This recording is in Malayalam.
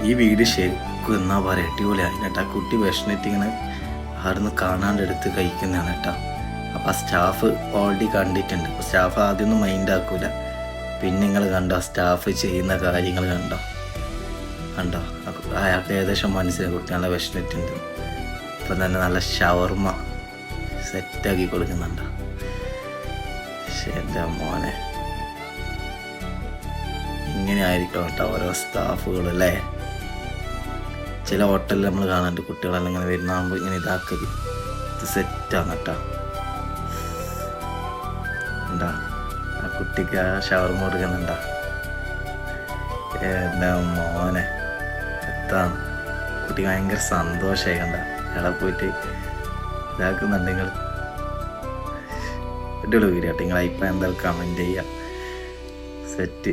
ഈ വീഡിയോ ശരിക്കും എന്നാ പറയുക അടിപൊളിയായി കേട്ടോ. കുട്ടി വിഷമിട്ട് ഇങ്ങനെ ആടുന്ന് കാണാണ്ട് എടുത്ത് കഴിക്കുന്നതാണ് കേട്ടോ. അപ്പോൾ ആ സ്റ്റാഫ് ഓൾറെഡി കണ്ടിട്ടുണ്ട്. അപ്പോൾ സ്റ്റാഫ് ആദ്യമൊന്നും മൈൻഡ് ആക്കൂല. പിന്നെ നിങ്ങൾ കണ്ടോ സ്റ്റാഫ് ചെയ്യുന്ന കാര്യങ്ങൾ കണ്ടോ അയാൾക്ക് ഏകദേശം മനസ്സിലായി കുട്ടി നല്ല വിഷമിട്ടുണ്ട്. ഇപ്പം തന്നെ നല്ല ഷവർമ്മ സെറ്റാക്കി കൊടുക്കുന്നുണ്ടോ. എൻ്റെ മോനെ ഇങ്ങനെ ആയിരിക്കണം കേട്ടോ ഓരോ സ്റ്റാഫുകൾ അല്ലേ. ചില ഹോട്ടലിൽ നമ്മൾ കാണാറുണ്ട് കുട്ടികളെല്ലാം ഇങ്ങനെ വരുന്നാകുമ്പോൾ ഇങ്ങനെ ഇതാക്കല്. ഇത് സെറ്റാണ് കേട്ടോ. ഉണ്ടാ ആ കുട്ടിക്ക് ആ ഷവർമ്മ കൊടുക്കുന്നുണ്ടോ. എൻ്റെ മോനെ എത്താണ് കുട്ടിക്ക് ഭയങ്കര സന്തോഷമായി കണ്ട. അവിടെ പോയിട്ട് ഇതാക്കുന്നുണ്ടെങ്കിൽ അടിപൊളി വീഡിയോ കേട്ടോ. നിങ്ങൾ അഭിപ്രായം എന്തായാലും കമൻറ്റ് ചെയ്യുക. സെറ്റ്.